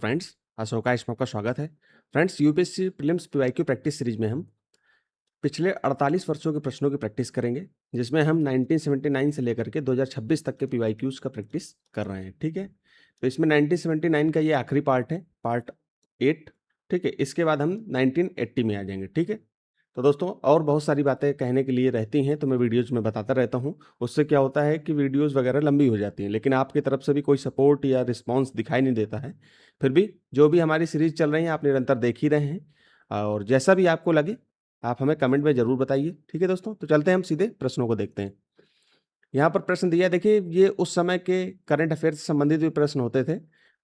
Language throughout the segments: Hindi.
फ्रेंड्स, अशोका का इसमें आपका स्वागत है। Friends, UPSC prelims PYQ practice series में हम पिछले 48 वर्षों के प्रश्नों की प्रैक्टिस करेंगे, जिसमें हम 1979 से लेकर के 2026 तक के पीवाईक्यूज का प्रैक्टिस कर रहे हैं। ठीक है, तो इसमें 1979 का ये आखिरी पार्ट है, पार्ट 8। ठीक है, इसके बाद हम 1980 में आ जाएंगे। ठीक है, तो दोस्तों और बहुत सारी बातें कहने के लिए रहती हैं, तो मैं वीडियोज़ में बताता रहता हूँ। उससे क्या होता है कि वीडियोज़ वगैरह लंबी हो जाती हैं, लेकिन आपकी तरफ से भी कोई सपोर्ट या रिस्पॉन्स दिखाई नहीं देता है। फिर भी जो भी हमारी सीरीज़ चल रही है, आप निरंतर देख ही रहे हैं, और जैसा भी आपको लगे आप हमें कमेंट में ज़रूर बताइए। ठीक है दोस्तों, तो चलते हैं हम सीधे प्रश्नों को देखते हैं। यहाँ पर प्रश्न दिया है, देखिए ये उस समय के करंट अफेयर से संबंधित भी प्रश्न होते थे,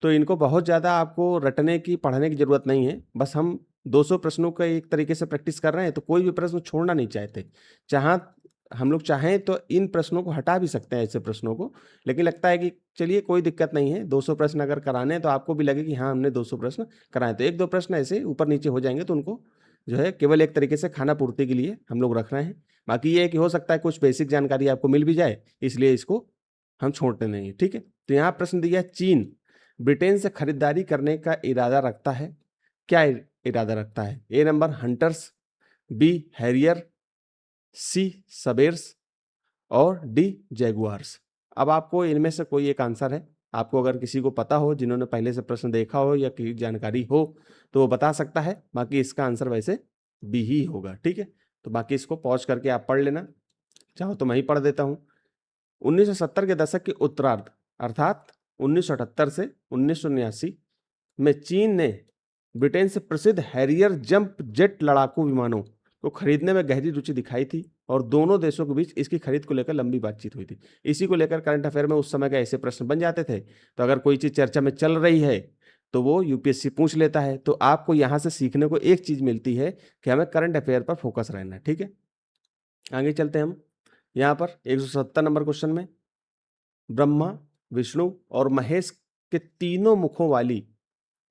तो इनको बहुत ज़्यादा आपको रटने की, पढ़ने की ज़रूरत नहीं है। बस हम 200 प्रश्नों का एक तरीके से प्रैक्टिस कर रहे हैं, तो कोई भी प्रश्न छोड़ना नहीं चाहते। जहाँ हम लोग चाहें तो इन प्रश्नों को हटा भी सकते हैं, ऐसे प्रश्नों को, लेकिन लगता है कि चलिए कोई दिक्कत नहीं है, 200 प्रश्न अगर कराने हैं तो आपको भी लगे कि हाँ, हमने 200 प्रश्न कराए। तो 1-2 प्रश्न ऐसे ऊपर-नीचे हो जाएँगे, तो उनको जो है केवल एक तरीके से खाना पूर्ति के लिए हम लोग रख रहे हैं। बाकी ये है कि हो सकता है कुछ बेसिक जानकारी आपको मिल भी जाए, इसलिए इसको हम छोड़ते नहीं हैं। ठीक है, तो यहाँ प्रश्न दिया है, चीन ब्रिटेन से खरीदारी करने का इरादा रखता है। क्या इरादा रखता है? ए नंबर हंटर्स, बी हैरियर, सी सवेर्स और डी जैगुआर्स। अब आपको इनमें से कोई एक आंसर है। आपको अगर किसी को पता हो, जिन्होंने पहले से प्रश्न देखा हो या की जानकारी हो, तो वो बता सकता है। बाकी इसका आंसर वैसे बी ही होगा। ठीक है, तो बाकी इसको पॉज करके आप पढ़ लेना, चाहो तो मैं ही पढ़ देता हूँ। 1970 के दशक के उत्तरार्ध अर्थात 1978 से 1979 में चीन ने ब्रिटेन से प्रसिद्ध हैरियर जंप जेट लड़ाकू विमानों को खरीदने में गहरी रुचि दिखाई थी, और दोनों देशों के बीच इसकी खरीद को लेकर लंबी बातचीत हुई थी। इसी को लेकर करंट अफेयर में उस समय के ऐसे प्रश्न बन जाते थे। तो अगर कोई चीज़ चर्चा में चल रही है तो वो यूपीएससी पूछ लेता है। तो आपको यहाँ से सीखने को एक चीज़ मिलती है कि हमें करंट अफेयर पर फोकस रहना है। ठीक है, आगे चलते हैं हम। यहाँ पर 170 नंबर क्वेश्चन में, ब्रह्मा, विष्णु और महेश के तीनों मुखों वाली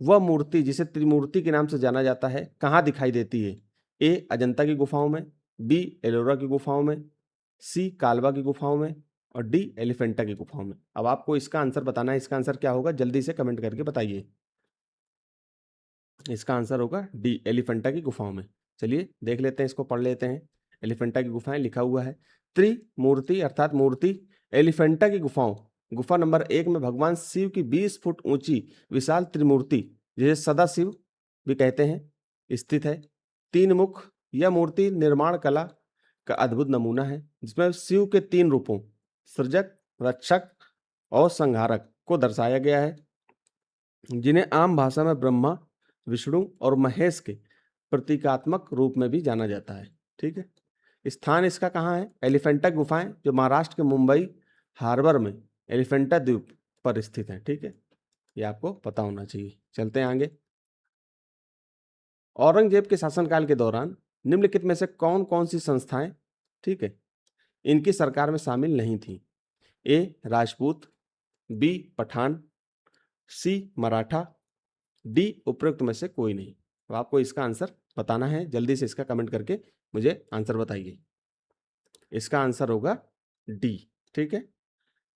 वह मूर्ति जिसे त्रिमूर्ति के नाम से जाना जाता है, कहाँ दिखाई देती है? ए अजंता की गुफाओं में, बी एलोरा की गुफाओं में, सी कालवा की गुफाओं में और डी एलिफेंटा की गुफाओं में। अब आपको इसका आंसर बताना है। इसका आंसर क्या होगा, जल्दी से कमेंट करके बताइए। इसका आंसर होगा डी एलिफेंटा की गुफाओं में। चलिए देख लेते हैं, इसको पढ़ लेते हैं। एलिफेंटा की गुफाएं लिखा हुआ है, त्रिमूर्ति अर्थात मूर्ति एलिफेंटा की गुफाओं। गुफा नंबर 1 में भगवान शिव की 20 फुट ऊंची विशाल त्रिमूर्ति, जिसे सदा शिव भी कहते हैं, स्थित है। 3 मुख यह मूर्ति निर्माण कला का अद्भुत नमूना है, जिसमें शिव के 3 रूपों सृजक, रक्षक और संहारक को दर्शाया गया है, जिन्हें आम भाषा में ब्रह्मा, विष्णु और महेश के प्रतीकात्मक रूप में भी जाना जाता है। ठीक है, स्थान इसका कहाँ है? एलिफेंटा गुफाएं, जो महाराष्ट्र के मुंबई हार्बर में एलिफेंटा द्वीप पर स्थित है। ठीक है, ये आपको पता होना चाहिए। चलते हैं आगे। औरंगजेब के शासनकाल के दौरान निम्नलिखित में से कौन कौन सी संस्थाएं, ठीक है, इनकी सरकार में शामिल नहीं थी? ए राजपूत, बी पठान, सी मराठा, डी उपरोक्त में से कोई नहीं। तो आपको इसका आंसर बताना है, जल्दी से इसका कमेंट करके मुझे आंसर बताइए। इसका आंसर होगा डी। ठीक है,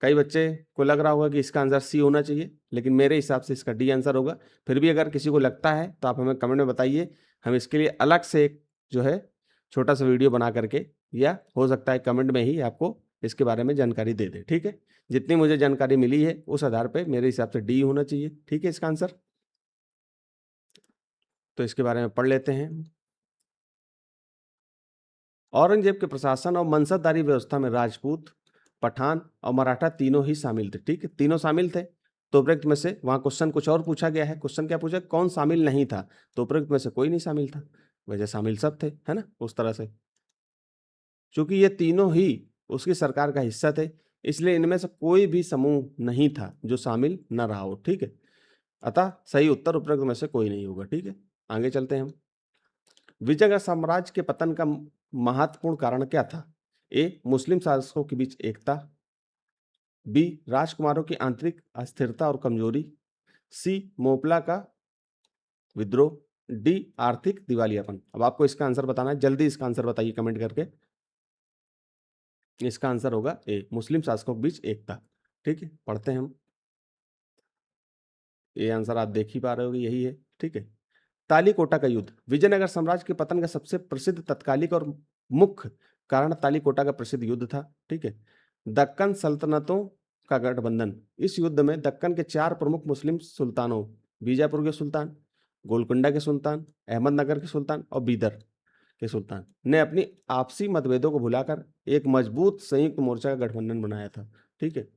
कई बच्चे को लग रहा होगा कि इसका आंसर सी होना चाहिए, लेकिन मेरे हिसाब से इसका डी आंसर होगा। फिर भी अगर किसी को लगता है तो आप हमें कमेंट में बताइए। हम इसके लिए अलग से एक जो है छोटा सा वीडियो बना करके, या हो सकता है कमेंट में ही आपको इसके बारे में जानकारी दे दे। ठीक है, जितनी मुझे जानकारी मिली है उस आधार पर मेरे हिसाब से डी होना चाहिए। ठीक है, इसका आंसर तो इसके बारे में पढ़ लेते हैं। औरंगजेब के प्रशासन और मनसबदारी व्यवस्था में राजपूत, पठान और मराठा तीनों ही शामिल थे। ठीक है, तीनों शामिल थे। तो उपरोक्त में से, वहां क्वेश्चन कुछ और पूछा गया है। क्वेश्चन क्या पूछा, कौन शामिल नहीं था? तो उपरोक्त में से कोई नहीं शामिल था, वैसे शामिल सब थे, है ना, उस तरह से। चूंकि ये तीनों ही उसकी सरकार का हिस्सा थे, इसलिए इनमें से कोई भी समूह नहीं था जो शामिल न रहा हो। ठीक है, अतः सही उत्तर उपरोक्त में से कोई नहीं होगा। ठीक है, आगे चलते हैं हम। विजयनगर साम्राज्य के पतन का महत्वपूर्ण कारण क्या था? ए मुस्लिम शासकों के बीच एकता, बी राजकुमारों की आंतरिक अस्थिरता और कमजोरी, सी मोपला का विद्रोह, डी आर्थिक दिवालियापन। अब आपको इसका आंसर बताना है, जल्दी इसका आंसर बताइए कमेंट करके। इसका आंसर होगा ए मुस्लिम शासकों के बीच एकता। ठीक है, पढ़ते हैं हम। ये आंसर आप देख ही पा रहे होगे, यही है। ठीक है। तालीकोटा का युद्ध, विजयनगर साम्राज्य के पतन का सबसे प्रसिद्ध तत्कालिक और मुख्य कारण तालीकोटा का प्रसिद्ध युद्ध था। ठीक है। दक्कन सल्तनतों का गठबंधन, इस युद्ध में दक्कन के 4 प्रमुख मुस्लिम सुल्तानों, बीजापुर के सुल्तान, गोलकुंडा के सुल्तान, अहमदनगर के सुल्तान और बीदर के सुल्तान ने अपनी आपसी मतभेदों को भुलाकर एक मजबूत संयुक्त मोर्चा का गठबंधन बनाया था। ठीक है।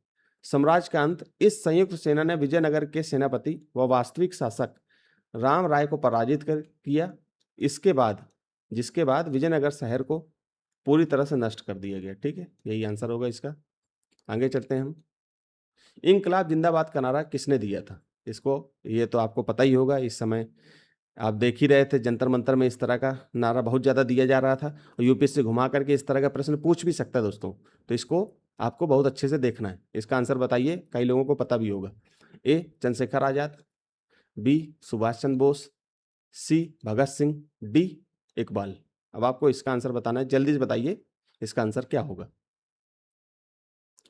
साम्राज्य का अंत, इस संयुक्त सेना ने विजयनगर के सेनापति व वास्तविक शासक राम राय को पराजित कर किया। इसके बाद जिसके बाद विजयनगर शहर को पूरी तरह से नष्ट कर दिया गया। ठीक है, यही आंसर होगा इसका। आगे चलते हैं हम। इंकलाब जिंदाबाद का नारा किसने दिया था? इसको ये तो आपको पता ही होगा, इस समय आप देख ही रहे थे जंतर मंतर में इस तरह का नारा बहुत ज़्यादा दिया जा रहा था, और यूपीएससी घुमा करके इस तरह का प्रश्न पूछ भी सकता है दोस्तों, तो इसको आपको बहुत अच्छे से देखना है। इसका आंसर बताइए, कई लोगों को पता भी होगा। ए चंद्रशेखर आजाद, बी सुभाष चंद्र बोस, सी भगत सिंह, डी इकबाल। अब आपको इसका आंसर बताना है, जल्दी से बताइए इसका आंसर क्या होगा।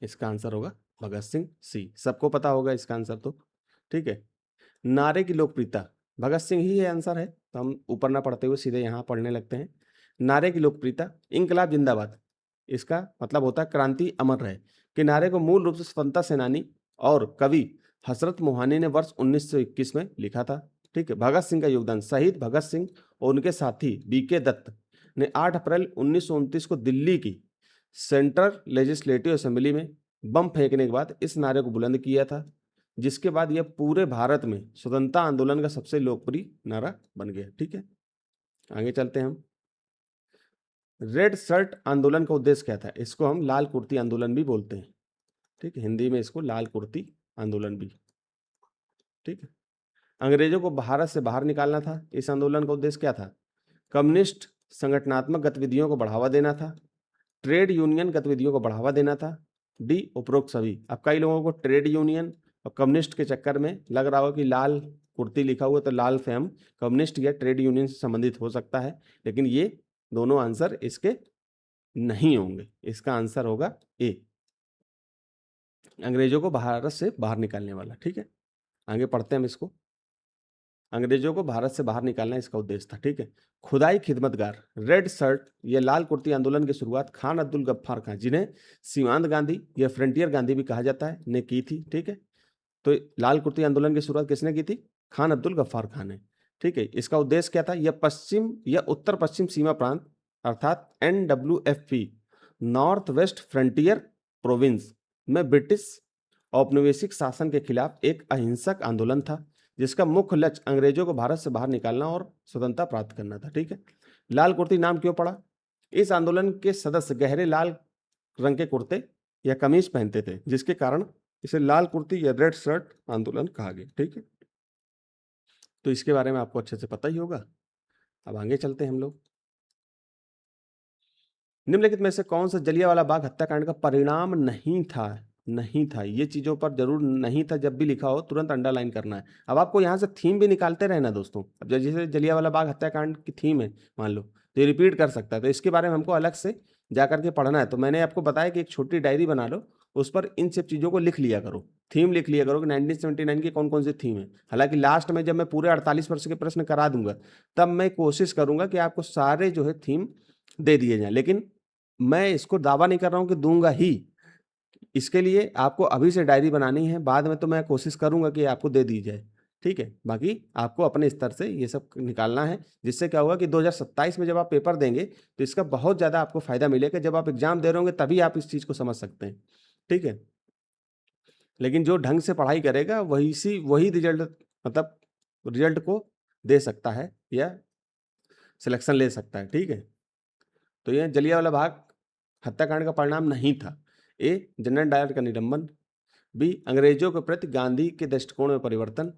इसका आंसर होगा भगत सिंह, सी। सबको पता होगा इसका आंसर तो। ठीक है। नारे की लोकप्रियता, भगत सिंह ही है आंसर है, तो हम ऊपर ना पढ़ते हुए सीधे यहाँ पढ़ने लगते हैं। नारे की लोकप्रियता, इंकलाब जिंदाबाद, इसका मतलब होता है क्रांति अमर रहे, कि नारे को मूल रूप से स्वतंत्रता सेनानी और कवि हसरत मोहानी ने वर्ष 1921 में लिखा था। ठीक है। भगत सिंह का योगदान, शहीद भगत सिंह और उनके साथी बीके दत्त ने 8 अप्रैल 1929 को दिल्ली की सेंट्रल लेजिस्लेटिव असेंबली में बम फेंकने के बाद इस नारे को बुलंद किया था, जिसके बाद यह पूरे भारत में स्वतंत्रता आंदोलन का सबसे लोकप्रिय नारा बन गया। ठीक है। आगे चलते हैं हम। रेड शर्ट आंदोलन का उद्देश्य क्या था? इसको हम लाल कुर्ती आंदोलन भी बोलते हैं। ठीक है, हिंदी में इसको लाल कुर्ती आंदोलन भी। ठीक है। अंग्रेजों को भारत से बाहर निकालना था। इस आंदोलन का उद्देश्य क्या था? कम्युनिस्ट संगठनात्मक गतिविधियों को बढ़ावा देना था, ट्रेड यूनियन गतिविधियों को बढ़ावा देना था, डी उपरोक्त सभी। अब कई लोगों को ट्रेड यूनियन और कम्युनिस्ट के चक्कर में लग रहा हो कि लाल कुर्ती लिखा हुआ तो लाल से हम कम्युनिस्ट या ट्रेड यूनियन से संबंधित हो सकता है, लेकिन ये दोनों आंसर इसके नहीं होंगे। इसका आंसर होगा ए, अंग्रेजों को भारत से बाहर निकालने वाला। ठीक है। आगे पढ़ते हैं हम इसको। अंग्रेजों को भारत से बाहर निकालना इसका उद्देश्य था। ठीक है। खुदाई खिदमतगार, रेड शर्ट या लाल कुर्ती आंदोलन की शुरुआत खान अब्दुल गफ्फार खान, जिन्हें सीमांत गांधी या फ्रंटियर गांधी भी कहा जाता है, ने की थी। ठीक है। तो लाल कुर्ती आंदोलन की शुरुआत किसने की थी? खान अब्दुल गफ्फार खान ने। ठीक है। इसका उद्देश्य क्या था? यह पश्चिम या उत्तर पश्चिम सीमा प्रांत अर्थात NWFP, north west frontier province में ब्रिटिश औपनिवेशिक शासन के खिलाफ एक अहिंसक आंदोलन था, जिसका मुख्य लक्ष्य अंग्रेजों को भारत से बाहर निकालना और स्वतंत्रता प्राप्त करना था। ठीक है। लाल कुर्ती नाम क्यों पड़ा? इस आंदोलन के सदस्य गहरे लाल रंग के कुर्ते या कमीज पहनते थे, जिसके कारण इसे लाल कुर्ती या रेड शर्ट आंदोलन कहा गया। ठीक है। तो इसके बारे में आपको अच्छे से पता ही होगा। अब आगे चलते हैं हम लोग। निम्नलिखित में से कौन सा जलियांवाला बाग हत्याकांड का परिणाम नहीं था? नहीं था, ये चीजों पर जरूर नहीं था, जब भी लिखा हो तुरंत अंडरलाइन करना है। अब आपको यहाँ से थीम भी निकालते रहना दोस्तों। अब जैसे जलियांवाला बाग हत्याकांड की थीम है मान लो, तो ये रिपीट कर सकता है, तो इसके बारे में हमको अलग से जा करके पढ़ना है। तो मैंने आपको बताया कि एक छोटी डायरी बना लो, उस पर इन सब चीज़ों को लिख लिया करो, थीम लिख लिया करो कि 1979 की कौन कौन सी थीम है। हालांकि लास्ट में जब मैं पूरे 48 वर्ष के प्रश्न करा दूंगा, तब मैं कोशिश करूंगा कि आपको सारे जो है थीम दे दिए जाएं, लेकिन मैं इसको दावा नहीं कर रहा हूं कि दूंगा ही। इसके लिए आपको अभी से डायरी बनानी है, बाद में तो मैं कोशिश करूंगा कि आपको दे दी जाए। ठीक है। बाकी आपको अपने स्तर से ये सब निकालना है, जिससे क्या होगा कि 2027 में जब आप पेपर देंगे तो इसका बहुत ज़्यादा आपको फायदा मिलेगा। जब आप एग्जाम दे रहे होंगे तभी आप इस चीज़ को समझ सकते हैं। ठीक है। लेकिन जो ढंग से पढ़ाई करेगा वही रिजल्ट, मतलब रिजल्ट को दे सकता है या सिलेक्शन ले सकता है। ठीक है। तो यह जलियांवाला बाग हत्याकांड का परिणाम नहीं था। ए जनरल डायर का निलंबन, बी अंग्रेजों के प्रति गांधी के दृष्टिकोण में परिवर्तन,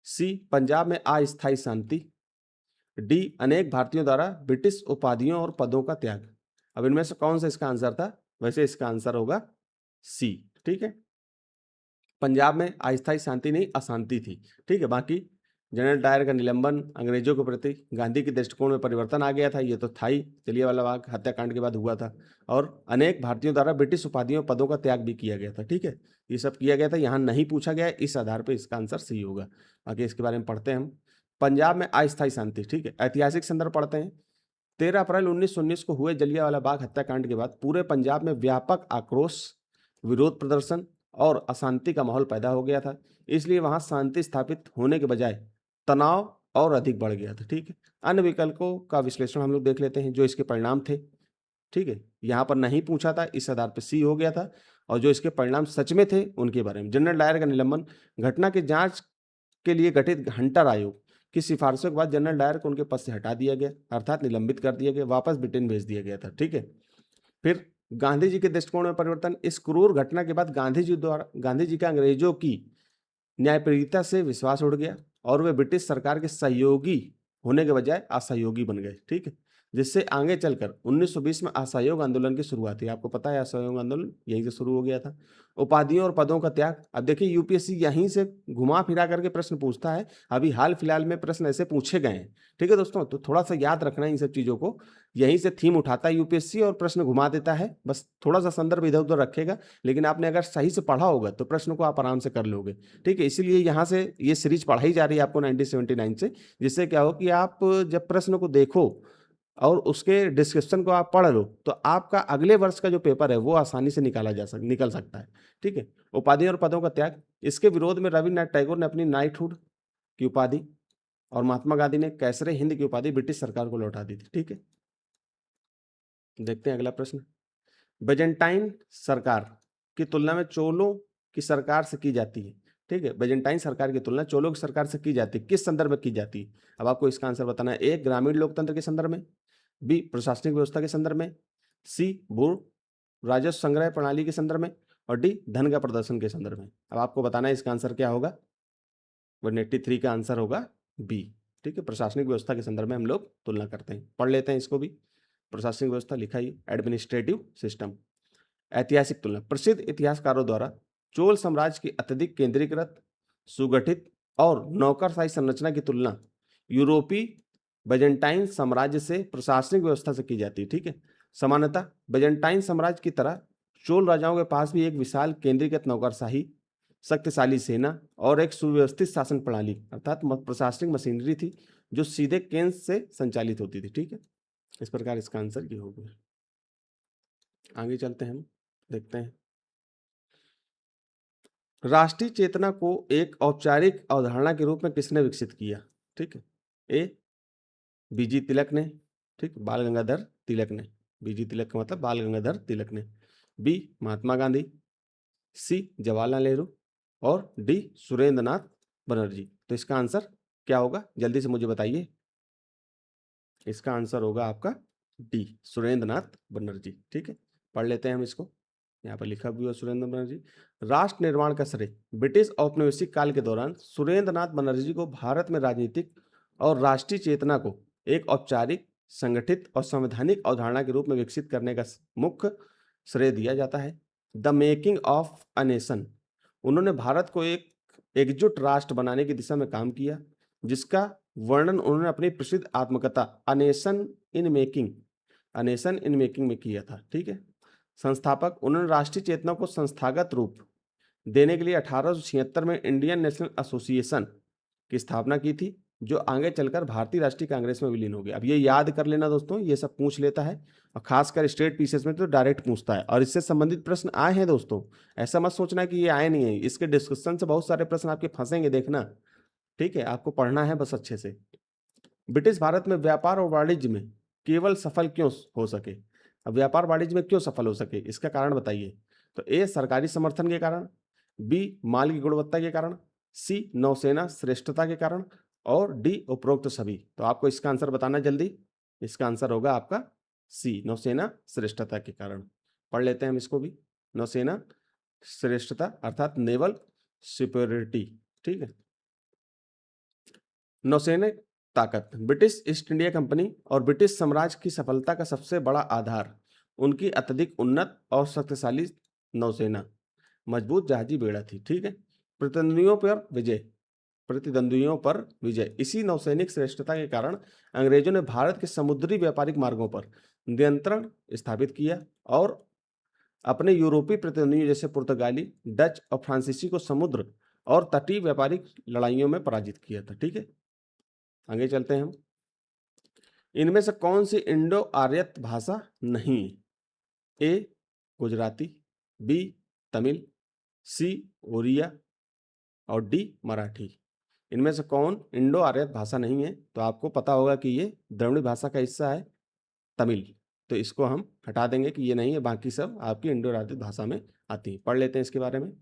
सी पंजाब में अस्थायी शांति, डी अनेक भारतीयों द्वारा ब्रिटिश उपाधियों और पदों का त्याग। अब इनमें से कौन सा इसका आंसर था? वैसे इसका आंसर होगा सी। ठीक है। पंजाब में अस्थायी शांति नहीं, अशांति थी। ठीक है। बाकी जनरल डायर का निलंबन, अंग्रेजों के प्रति गांधी के दृष्टिकोण में परिवर्तन आ गया था, ये तो था ही, जलियांवाला बाग हत्याकांड के बाद हुआ था। और अनेक भारतीयों द्वारा ब्रिटिश उपाधियों पदों का त्याग भी किया गया था। ठीक है, ये सब किया गया था, यहाँ नहीं पूछा गया, इस आधार पर इसका आंसर सही होगा। आगे इसके बारे में पढ़ते हैं हम। पंजाब में अस्थायी शांति। ठीक है, ऐतिहासिक संदर्भ पढ़ते हैं। 13 अप्रैल 1919 को हुए जलियांवाला बाग हत्याकांड के बाद पूरे पंजाब में व्यापक आक्रोश, विरोध प्रदर्शन और अशांति का माहौल पैदा हो गया था। इसलिए वहां शांति स्थापित होने के बजाय तनाव और अधिक बढ़ गया था। ठीक है, अन्य विकल्पों का विश्लेषण हम लोग देख लेते हैं जो इसके परिणाम थे। ठीक है, यहाँ पर नहीं पूछा था, इस आधार पर सी हो गया था। और जो इसके परिणाम सच में थे उनके बारे में, जनरल डायर का निलंबन, घटना की जांच के लिए गठित हंटर आयोग की सिफारिशों के बाद जनरल डायर को उनके पद से हटा दिया गया, अर्थात निलंबित कर दिया गया, वापस ब्रिटेन भेज दिया गया था। ठीक है, फिर गांधी जी के दृष्टिकोण में परिवर्तन। इस क्रूर घटना के बाद गांधी जी का अंग्रेजों की न्यायप्रियता से विश्वास उड़ गया और वे ब्रिटिश सरकार के सहयोगी होने के बजाय असहयोगी बन गए। ठीक है, जिससे आगे चलकर 1920 में असहयोग आंदोलन की शुरुआत हुई। आपको पता है असहयोग आंदोलन यहीं से शुरू हो गया था। उपाधियों और पदों का त्याग। अब देखिए यूपीएससी यहीं से घुमा फिरा करके प्रश्न पूछता है, अभी हाल फिलहाल में प्रश्न ऐसे पूछे गए हैं। ठीक है दोस्तों, तो थोड़ा सा याद रखना इन सब चीजों को, यहीं से थीम उठाता है यूपीएससी और प्रश्न घुमा देता है, बस थोड़ा सा संदर्भ इधर उधर रखेगा, लेकिन आपने अगर सही से पढ़ा होगा तो प्रश्न को आप आराम से कर लोगे। ठीक है, इसीलिए यहाँ से ये सीरीज पढ़ाई जा रही है आपको 1979 से, जिससे क्या हो कि आप जब प्रश्न को देखो और उसके डिस्क्रिप्शन को आप पढ़ लो तो आपका अगले वर्ष का जो पेपर है वो आसानी से निकल सकता है। ठीक है, उपाधि और पदों का त्याग। इसके विरोध में रविन्द्रनाथ टैगोर ने अपनी नाइटहुड की उपाधि और महात्मा गांधी ने कैसरे हिंद की उपाधि ब्रिटिश सरकार को लौटा दी थी। ठीक है, देखते हैं अगला प्रश्न। बेजेंटाइन सरकार की तुलना में चोलों की सरकार से की जाती है। ठीक है, बेजेंटाइन सरकार की तुलना चोलों की सरकार से की जाती है, किस संदर्भ में की जाती है? अब आपको इसका आंसर बताना है। ए, ग्रामीण लोकतंत्र के संदर्भ में, बी, प्रशासनिक व्यवस्था के संदर्भ में, सी, भू राजस्व संग्रह प्रणाली के संदर्भ में, और डी, धन का प्रदर्शन के संदर्भ में। अब आपको बताना है इसका आंसर क्या होगा। 183 का आंसर होगा बी। ठीक है, प्रशासनिक व्यवस्था के संदर्भ में हम लोग तुलना करते हैं। पढ़ लेते हैं इसको भी। प्रशासनिक व्यवस्था लिखा ही एडमिनिस्ट्रेटिव सिस्टम। ऐतिहासिक तुलना। प्रसिद्ध इतिहासकारों द्वारा चोल साम्राज्य की अत्यधिक केंद्रीकृत, सुगठित और नौकरशाही संरचना की तुलना यूरोपीय बेजेंटाइन साम्राज्य से प्रशासनिक व्यवस्था से की जाती है। ठीक है, समानता। बेजेंटाइन साम्राज्य की तरह चोल राजाओं के पास भी एक विशाल केंद्रीकृत नौकरशाही, शक्तिशाली सेना और एक सुव्यवस्थित शासन प्रणाली अर्थात प्रशासनिक मशीनरी थी जो सीधे केंद्र से संचालित होती थी। ठीक है, इस प्रकार इसका आंसर ये हो गया। आगे चलते हैं, हम देखते हैं। राष्ट्रीय चेतना को एक औपचारिक अवधारणा के रूप में किसने विकसित किया? ठीक है, ए, बीजी तिलक ने। ठीक, बाल गंगाधर तिलक ने। बीजी तिलक का मतलब बाल गंगाधर तिलक ने। बी, महात्मा गांधी। सी, जवाहरलाल नेहरू। और डी, सुरेंद्र नाथ बनर्जी। तो इसका आंसर क्या होगा, जल्दी से मुझे बताइए। इसका आंसर होगा आपका डी, सुरेंद्र नाथ बनर्जी। ठीक है, पढ़ लेते हैं हम इसको। यहाँ पर लिखा भी हुआ सुरेंद्र बनर्जी। राष्ट्र निर्माण का श्रेय। ब्रिटिश औपनिवेशिक काल के दौरान सुरेंद्र नाथ बनर्जी को भारत में राजनीतिक और राष्ट्रीय चेतना को एक औपचारिक, संगठित और संवैधानिक अवधारणा के रूप में विकसित करने का मुख्य श्रेय दिया जाता है। The making of a nation. उन्होंने भारत को एक एकजुट राष्ट्र बनाने की दिशा में काम किया, जिसका वर्णन उन्होंने अपनी प्रसिद्ध आत्मकथा अ नेशन इन मेकिंग में किया था। ठीक है, संस्थापक। उन्होंने राष्ट्रीय चेतना को संस्थागत रूप देने के लिए 1876 में इंडियन नेशनल एसोसिएशन की स्थापना की थी, जो आगे चलकर भारतीय राष्ट्रीय कांग्रेस में विलीन हो गया। अब ये याद कर लेना दोस्तों, ये सब पूछ लेता है और खासकर स्टेट पीसीएस में तो डायरेक्ट पूछता है और इससे संबंधित प्रश्न आए हैं दोस्तों। ऐसा मत सोचना कि ये आए नहीं है, इसके डिस्कशन से बहुत सारे प्रश्न आपके फंसेंगे, देखना। ठीक है, आपको पढ़ना है बस अच्छे से। ब्रिटिश भारत में व्यापार और वाणिज्य में केवल सफल क्यों हो सके? अब व्यापार वाणिज्य में क्यों सफल हो सके, इसका कारण बताइए। तो ए, सरकारी समर्थन के कारण। बी, माल की गुणवत्ता के कारण। सी, नौसेना श्रेष्ठता के कारण। और डी, उपरोक्त सभी। तो आपको इसका आंसर बताना जल्दी। इसका आंसर होगा आपका सी, नौसेना श्रेष्ठता के कारण। पढ़ लेते हैं हम इसको भी। नौसेना श्रेष्ठता अर्थात नेवल सुपेरियरिटी। ठीक है, नौसेना ताकत। ब्रिटिश ईस्ट इंडिया कंपनी और ब्रिटिश साम्राज्य की सफलता का सबसे बड़ा आधार उनकी अत्यधिक उन्नत और शक्तिशाली नौसेना, मजबूत जहाजी बेड़ा थी। ठीक है, प्रतिद्वंदियों पर विजय। प्रतिद्वंदियों पर विजय। इसी नौसैनिक श्रेष्ठता के कारण अंग्रेजों ने भारत के समुद्री व्यापारिक मार्गों पर नियंत्रण स्थापित किया और अपने यूरोपीय प्रतिद्वंदियों जैसे पुर्तगाली, डच और फ्रांसीसी को समुद्र और तटीय व्यापारिक लड़ाइयों में पराजित किया था। ठीक है, आगे चलते हैं हम। इनमें से कौन सी इंडो आर्यत भाषा नहीं है? ए गुजराती, बी तमिल, सी ओरिया और डी मराठी। इनमें से कौन इंडो आर्यत भाषा नहीं है? तो आपको पता होगा कि ये द्रविड़ भाषा का हिस्सा है तमिल, तो इसको हम हटा देंगे कि ये नहीं है, बाकी सब आपकी इंडो आर्यत भाषा में आती है। पढ़ लेते हैं इसके बारे में।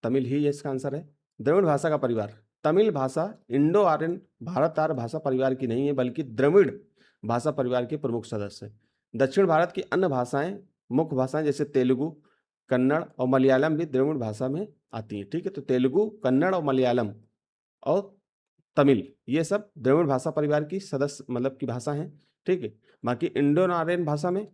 तमिल ही इसका आंसर है। द्रविड़ भाषा का परिवार। तमिल भाषा इंडो आर्यन भारत आर्य भाषा परिवार की नहीं है, बल्कि द्रविड़ भाषा परिवार के प्रमुख सदस्य है। दक्षिण भारत की अन्य भाषाएं, मुख्य भाषाएं जैसे तेलुगु, कन्नड़ और मलयालम भी द्रविड़ भाषा में आती हैं। ठीक है, तो तेलुगु, कन्नड़ और मलयालम और तमिल ये सब द्रविड़ भाषा परिवार की सदस्य मतलब की भाषा हैं। ठीक है, बाकी इंडो आर्यन भाषा में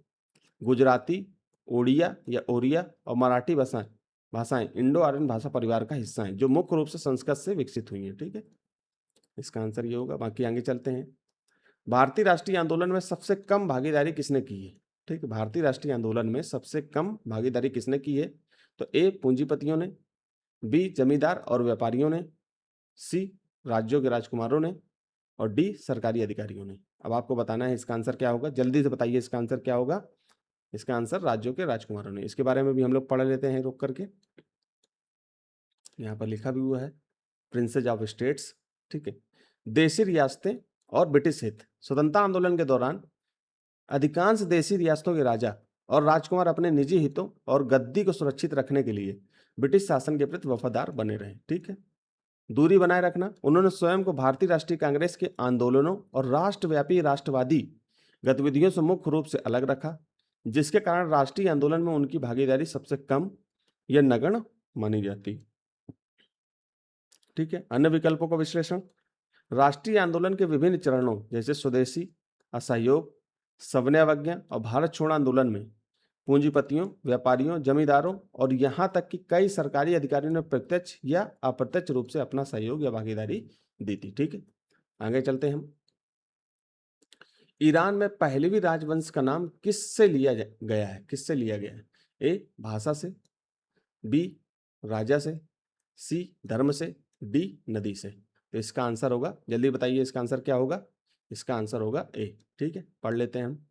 गुजराती, ओडिया या ओरिया और मराठी भाषाएं इंडो आर्यन भाषा परिवार का हिस्सा हैं, जो मुख्य रूप से संस्कृत से विकसित हुई हैं। ठीक है, इसका आंसर ये होगा। बाकी आगे चलते हैं। भारतीय राष्ट्रीय आंदोलन में सबसे कम भागीदारी किसने की है? ठीक है, भारतीय राष्ट्रीय आंदोलन में सबसे कम भागीदारी किसने की है? तो ए पूंजीपतियों ने, बी जमींदार और व्यापारियों ने, सी राज्यों के राजकुमारों ने और डी सरकारी अधिकारियों ने। अब आपको बताना है इसका आंसर क्या होगा, जल्दी से बताइए इसका आंसर क्या होगा। इसका आंसर राज्यों के राजकुमारों ने। इसके बारे में भी हम लोग पढ़ लेते हैं रुक करके। यहाँ पर लिखा भी हुआ है प्रिंसेज ऑफ स्टेट्स। ठीक है, देशी रियासतें और ब्रिटिश हित। स्वतंत्रता आंदोलन के दौरान अधिकांश देशी रियासतों के राजा और राजकुमार अपने निजी हितों और गद्दी को सुरक्षित रखने के लिए ब्रिटिश शासन के प्रति वफादार बने रहे। ठीक है, दूरी बनाए रखना। उन्होंने स्वयं को भारतीय राष्ट्रीय कांग्रेस के आंदोलनों और राष्ट्रव्यापी राष्ट्रवादी गतिविधियों से मुख्य रूप से अलग रखा, जिसके कारण राष्ट्रीय आंदोलन में उनकी भागीदारी सबसे कम या नगण्य मानी जाती। ठीक है, अन्य विकल्पों का विश्लेषण। राष्ट्रीय आंदोलन के विभिन्न चरणों जैसे स्वदेशी, असहयोग, सवनयावज्ञा और भारत छोड़ो आंदोलन में पूंजीपतियों, व्यापारियों, जमींदारों और यहां तक कि कई सरकारी अधिकारियों ने प्रत्यक्ष या अप्रत्यक्ष रूप से अपना सहयोग या भागीदारी दी थी। ठीक है, आगे चलते हैं हम। ईरान में पहलवी राजवंश का नाम किससे लिया गया है? किससे लिया गया है? ए भाषा से, बी राजा से, सी धर्म से, डी नदी से। तो इसका आंसर होगा, जल्दी बताइए इसका आंसर क्या होगा। इसका आंसर होगा ए। ठीक है, पढ़ लेते हैं हम।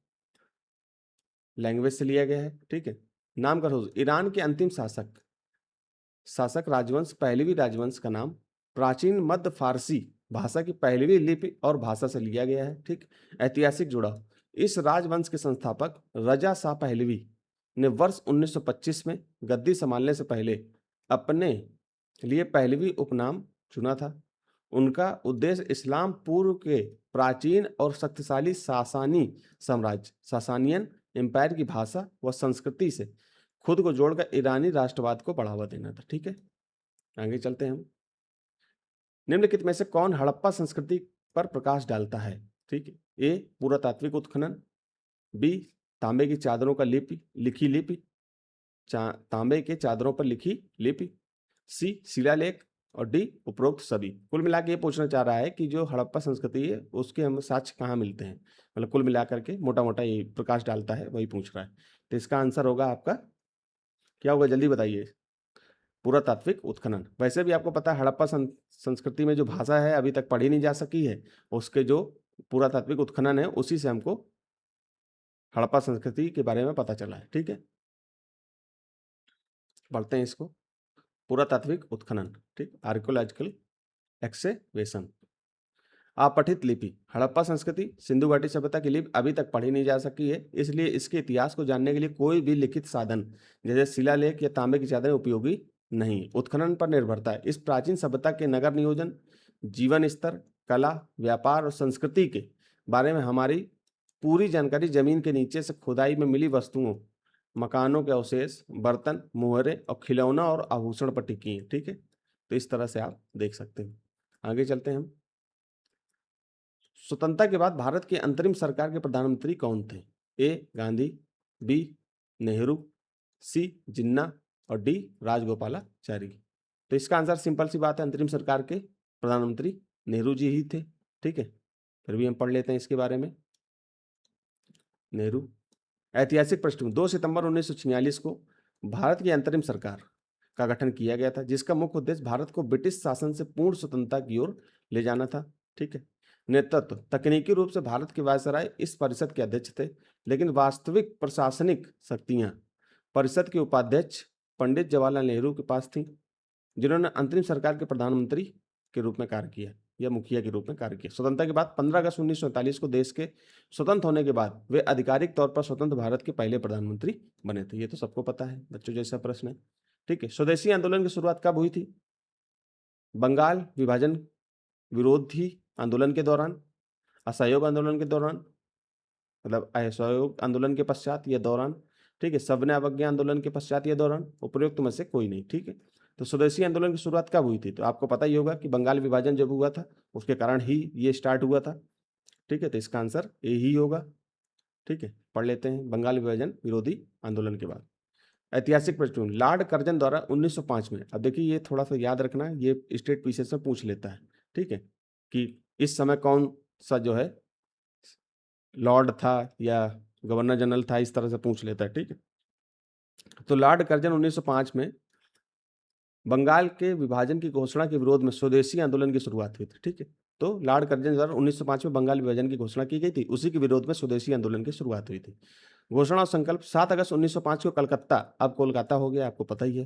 लैंग्वेज से लिया गया है। ठीक है, नाम का सोच। ईरान के अंतिम शासक राजवंश पहलवी राजवंश का नाम प्राचीन मध्य फारसी भाषा की पहलवी लिपि और भाषा से लिया गया है। ठीक, ऐतिहासिक जुड़ाव। इस राजवंश के संस्थापक रजा शाह पहलवी ने वर्ष 1925 में गद्दी संभालने से पहले अपने लिए पहलवी उपनाम चुना था। उनका उद्देश्य इस्लाम पूर्व के प्राचीन और शक्तिशाली सासानी साम्राज्य सासानियन एम्पायर की भाषा व संस्कृति से खुद को जोड़कर ईरानी राष्ट्रवाद को बढ़ावा देना था। ठीक है, आगे चलते हैं हम। निम्नलिखित में से कौन हड़प्पा संस्कृति पर प्रकाश डालता है? ठीक है, ए पुरातात्विक उत्खनन, बी तांबे की चादरों का लिखी लिपि, तांबे के चादरों पर लिखी लिपि, सी शिलालेख और डी उपरोक्त सभी। कुल मिला के ये पूछना चाह रहा है कि जो हड़प्पा संस्कृति है उसके हम साक्ष्य कहाँ मिलते हैं, मतलब कुल मिलाकर के मोटा मोटा ये प्रकाश डालता है वही पूछ रहा है। तो इसका आंसर होगा आपका क्या होगा, जल्दी बताइए। पुरातात्विक उत्खनन। वैसे भी आपको पता है हड़प्पा संस्कृति में जो भाषा है अभी तक पढ़ी नहीं जा सकी है, उसके जो पुरातात्विक उत्खनन है उसी से हमको हड़प्पा संस्कृति के बारे में पता चला है। ठीक है, पढ़ते हैं इसको। पुरातात्विक उत्खनन। ठीक, आर्कियोलॉजिकल एक्सकेवेशन। अपठित लिपि। हड़प्पा संस्कृति सिंधु घाटी सभ्यता की लिपि अभी तक पढ़ी नहीं जा सकी है, इसलिए इसके इतिहास को जानने के लिए कोई भी लिखित साधन जैसे शिलालेख या तांबे की चादरें उपयोगी नहीं। उत्खनन पर निर्भरता है। इस प्राचीन सभ्यता के नगर नियोजन, जीवन स्तर, कला, व्यापार और संस्कृति के बारे में हमारी पूरी जानकारी जमीन के नीचे से खुदाई में मिली वस्तुओं, मकानों के अवशेष, बर्तन, मुहरे और खिलौना और आभूषण पर टिकी है। ठीक है, तो इस तरह से आप देख सकते हैं। आगे चलते हैं हम। स्वतंत्रता के बाद भारत की अंतरिम सरकार के प्रधानमंत्री कौन थे? ए गांधी, बी नेहरू, सी जिन्ना और डी राजगोपालाचारी। तो इसका आंसर सिंपल सी बात है, अंतरिम सरकार के प्रधानमंत्री नेहरू जी ही थे। ठीक है, फिर भी हम पढ़ लेते हैं इसके बारे में। नेहरू। ऐतिहासिक पृष्ठभूमि, 2 सितंबर 1946 को भारत की अंतरिम सरकार का गठन किया गया था, जिसका मुख्य उद्देश्य भारत को ब्रिटिश शासन से पूर्ण स्वतंत्रता की ओर ले जाना था। ठीक है, नेतृत्व, तकनीकी रूप से भारत के वायसराय इस परिषद के अध्यक्ष थे, लेकिन वास्तविक प्रशासनिक शक्तियां परिषद के उपाध्यक्ष पंडित जवाहरलाल नेहरू के पास थी, जिन्होंने अंतरिम सरकार के प्रधानमंत्री के रूप में कार्य किया या मुखिया के रूप में कार्य किया। स्वतंत्रता के बाद 15 अगस्त 1947 को देश के स्वतंत्र होने के बाद वे आधिकारिक तौर पर स्वतंत्र भारत के पहले प्रधानमंत्री बने थे। ये तो सबको पता है, बच्चों जैसा प्रश्न है। ठीक है, स्वदेशी आंदोलन की शुरुआत कब हुई थी? बंगाल विभाजन विरोधी आंदोलन के दौरान, असहयोग आंदोलन के दौरान, मतलब असहयोग आंदोलन के पश्चात या दौरान। ठीक है, सविनय अवज्ञा आंदोलन के पश्चात या दौरान, उपयुक्त में से कोई नहीं। ठीक है, तो स्वदेशी आंदोलन की शुरुआत कब हुई थी? तो आपको पता ही होगा कि बंगाल विभाजन जब हुआ था उसके कारण ही ये स्टार्ट हुआ था। ठीक है, तो इसका आंसर ए ही होगा। ठीक है, पढ़ लेते हैं बंगाल विभाजन विरोधी आंदोलन के बाद। ऐतिहासिक पृष्ठभूमि, लॉर्ड कर्जन द्वारा 1905 में, अब देखिए ये थोड़ा सा याद रखना, ये स्टेट पीसीएस में पूछ लेता है। ठीक है, कि इस समय कौन सा जो है लॉर्ड था या गवर्नर जनरल था, इस तरह से पूछ लेता है। ठीक है, तो लॉर्ड कर्जन 1905 में बंगाल के विभाजन की घोषणा के विरोध में स्वदेशी आंदोलन की शुरुआत हुई थी। ठीक है, तो लॉर्ड कर्जन द्वारा 1905 में बंगाल विभाजन की घोषणा की गई थी, उसी के विरोध में स्वदेशी आंदोलन की शुरुआत हुई थी। घोषणा और संकल्प, 7 अगस्त 1905 को कलकत्ता, अब कोलकाता हो गया, आपको पता ही है,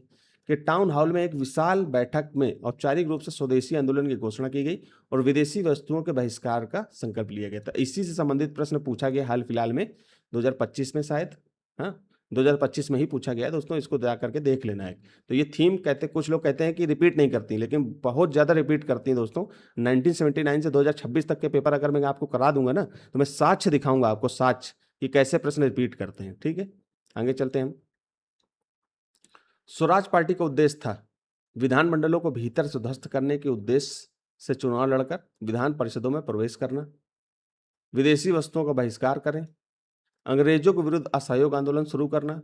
कि टाउन हॉल में एक विशाल बैठक में औपचारिक रूप से स्वदेशी आंदोलन की घोषणा की गई और विदेशी वस्तुओं के बहिष्कार का संकल्प लिया गया था। इसी से संबंधित प्रश्न पूछा गया हाल फिलहाल में 2025 में शायद, हाँ 2025 में ही पूछा गया, दोस्तों इसको जा करके देख लेना है। तो ये थीम कहते, कुछ लोग कहते हैं कि रिपीट नहीं करती, लेकिन बहुत ज़्यादा रिपीट करती हैं दोस्तों। 1979 से 2026 तक के पेपर अगर मैं आपको करा दूंगा ना, तो मैं साक्ष्य दिखाऊंगा आपको, साक्ष्य कि कैसे प्रश्न रिपीट करते हैं। ठीक है, आगे चलते हैं हम। स्वराज पार्टी का उद्देश्य था विधानमंडलों को भीतर से ध्वस्त करने के उद्देश्य से चुनाव लड़कर विधान परिषदों में प्रवेश करना, विदेशी वस्तुओं का बहिष्कार करें, अंग्रेजों के विरुद्ध असहयोग आंदोलन शुरू करना,